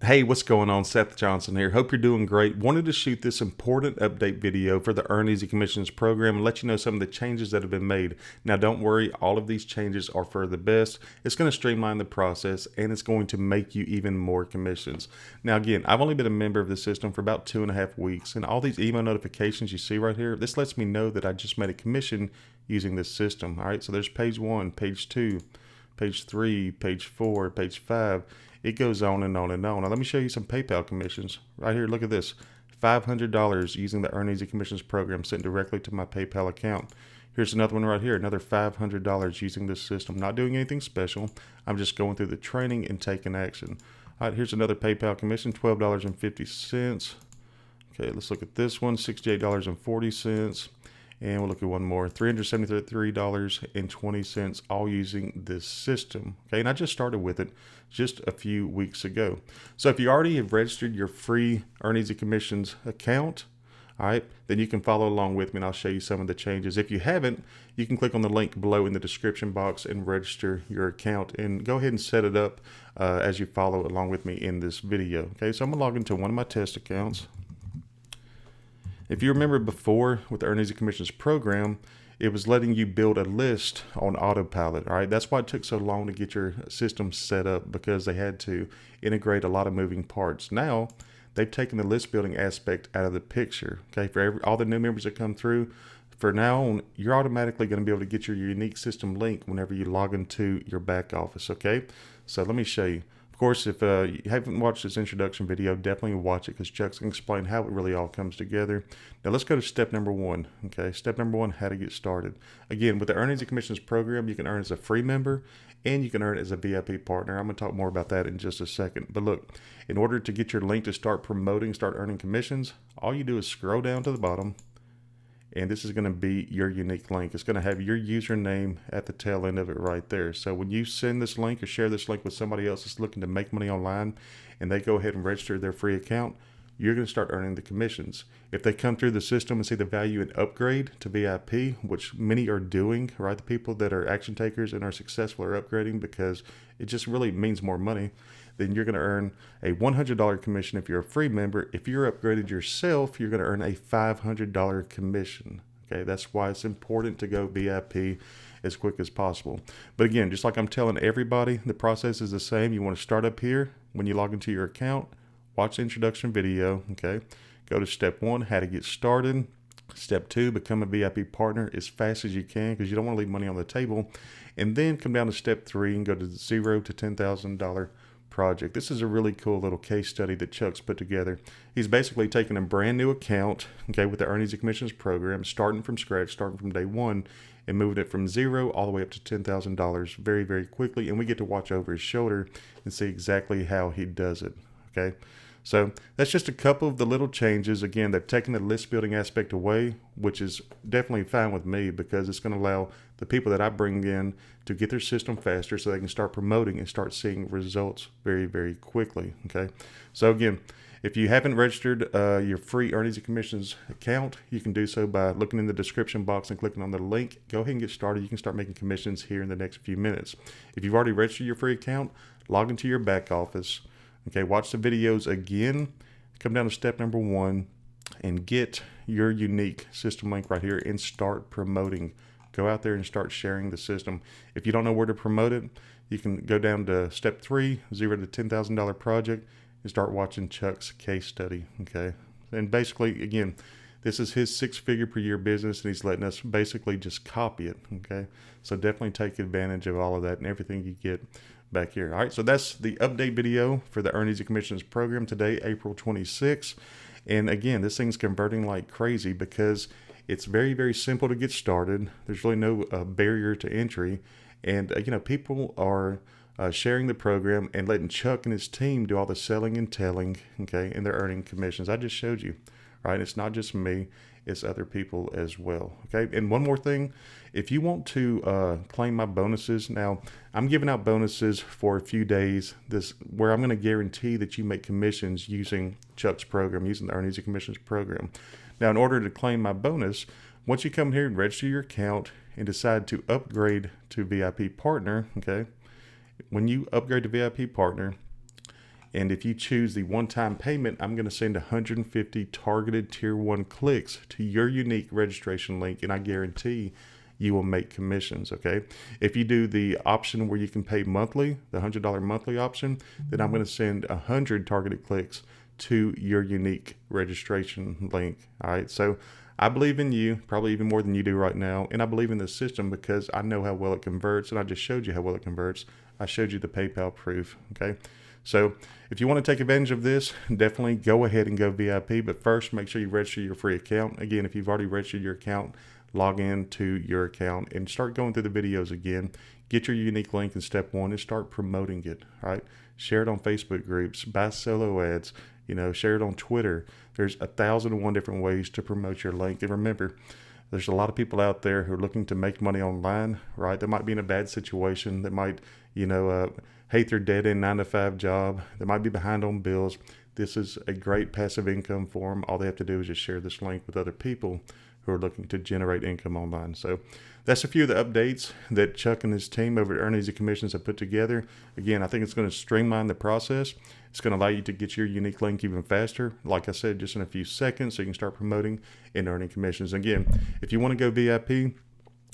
Hey, what's going on? Seth Johnson here. Hope you're doing great. Wanted to shoot this important update video for the Earn Easy Commissions program and let you know some of the changes that have been made. Now, don't worry, all of these changes are for the best. It's going to streamline the process and it's going to make you even more commissions. Now, again, I've only been a member of the system for about 2.5 weeks, and all these email notifications you see right here, this lets me know that I just made a commission using this system. All right, so there's page 1, page 2, page 3, page 4, page 5. It goes on and on and on. Now, let me show you some PayPal commissions. Right here, look at this. $500 using the Earn Easy Commissions program sent directly to my PayPal account. Here's another one right here, another $500 using this system. Not doing anything special. I'm just going through the training and taking action. All right, here's another PayPal commission, $12.50. Okay, let's look at this one, $68.40. And we'll look at one more, $373.20, all using this system. Okay, and I just started with it just a few weeks ago. So if you already have registered your free Earn Easy Commissions account, all right, then you can follow along with me and I'll show you some of the changes. If you haven't, you can click on the link below in the description box and register your account and go ahead and set it up as you follow along with me in this video. Okay, so I'm gonna log into one of my test accounts. If you remember before with the Earn Easy Commissions program, it was letting you build a list on autopilot. All right, that's why it took so long to get your system set up, because they had to integrate a lot of moving parts. Now they've taken the list building aspect out of the picture. Okay, for all the new members that come through, for now on, you're automatically going to be able to get your unique system link whenever you log into your back office. Okay, so let me show you. Of course, if you haven't watched this introduction video, definitely watch it because Chuck's going to explain how it really all comes together. Now let's go to step number 1. Okay, step number 1, how to get started. Again, with the Earn Easy Commissions program, you can earn as a free member and you can earn as a VIP partner. I'm going to talk more about that in just a second. But look, in order to get your link to start promoting, start earning commissions, all you do is scroll down to the bottom. And this is going to be your unique link. It's going to have your username at the tail end of it right there. So when you send this link or share this link with somebody else that's looking to make money online and they go ahead and register their free account, you're going to start earning the commissions. If they come through the system and see the value and upgrade to VIP, which many are doing, right? The people that are action takers and are successful are upgrading because it just really means more money. Then you're going to earn a $100 commission if you're a free member. If you're upgraded yourself, you're going to earn a $500 commission. Okay, that's why it's important to go VIP as quick as possible. But again, just like I'm telling everybody, the process is the same. You want to start up here when you log into your account, watch the introduction video. Okay, go to step 1, how to get started. Step 2, become a VIP partner as fast as you can because you don't want to leave money on the table. And then come down to step 3 and go to the $0 to $10,000 project. This is a really cool little case study that Chuck's put together. He's basically taken a brand new account, okay, with the Earn Easy Commissions program, starting from scratch, starting from day 1, and moving it from 0 all the way up to $10,000 very, very quickly. And we get to watch over his shoulder and see exactly how he does it. Okay, so that's just a couple of the little changes. Again, they've taken the list building aspect away, which is definitely fine with me because it's going to allow the people that I bring in to get their system faster so they can start promoting and start seeing results very, very quickly. Okay, so again, if you haven't registered your free Earn Easy Commissions account, you can do so by looking in the description box and clicking on the link. Go ahead and get started. You can start making commissions here in the next few minutes. If you've already registered your free account, log into your back office. Okay, watch the videos again, come down to step number 1 and get your unique system link right here and start promoting. Go out there and start sharing the system. If you don't know where to promote it, you can go down to step 3, $0 to $10,000 project, and start watching Chuck's case study. Okay, and basically, again, this is his 6-figure per year business and he's letting us basically just copy it. Okay, so definitely take advantage of all of that and everything you get back here. All right, so that's the update video for the Earn Easy Commissions program today, April 26th. And again, this thing's converting like crazy because it's very, very simple to get started. There's really no barrier to entry. And, people are sharing the program and letting Chuck and his team do all the selling and telling, okay, and they're earning commissions. I just showed you, right? It's not just me. It's other people as well. Okay, and one more thing, if you want to claim my bonuses, now I'm giving out bonuses for a few days where I'm going to guarantee that you make commissions using Chuck's program, using the Earn Easy Commissions program. Now, in order to claim my bonus, once you come here and register your account and decide to upgrade to VIP partner, okay, when you upgrade to VIP partner, And if you choose the one-time payment, I'm going to send 150 targeted tier 1 clicks to your unique registration link, and I guarantee you will make commissions. Okay. If you do the option where you can pay monthly, the $100 monthly option, then I'm going to send 100 targeted clicks to your unique registration link. All right. So I believe in you, probably even more than you do right now. And I believe in this system because I know how well it converts, and I just showed you how well it converts. I showed you the PayPal proof. Okay. So if you want to take advantage of this, definitely go ahead and go VIP. But first, make sure you register your free account. Again, if you've already registered your account, log in to your account and start going through the videos again. Get your unique link in step 1 and start promoting it. All right. Share it on Facebook groups, buy solo ads, share it on Twitter. There's 1,001 different ways to promote your link. And remember, there's a lot of people out there who are looking to make money online, right? They might be in a bad situation. They might, hate their dead-end 9-to-5 job. They might be behind on bills. This is a great passive income for them. All they have to do is just share this link with other people who are looking to generate income online. So that's a few of the updates that Chuck and his team over at Earn Easy Commissions have put together. Again, I think it's going to streamline the process. It's going to allow you to get your unique link even faster. Like I said, just in a few seconds, so you can start promoting and earning commissions. Again, if you want to go VIP,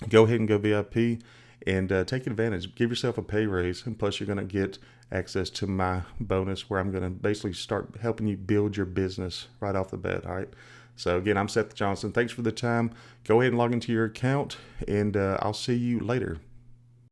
go ahead and go VIP and take advantage. Give yourself a pay raise, and plus you're going to get access to my bonus where I'm going to basically start helping you build your business right off the bat. All right. So again, I'm Seth Johnson. Thanks for the time. Go ahead and log into your account, and I'll see you later.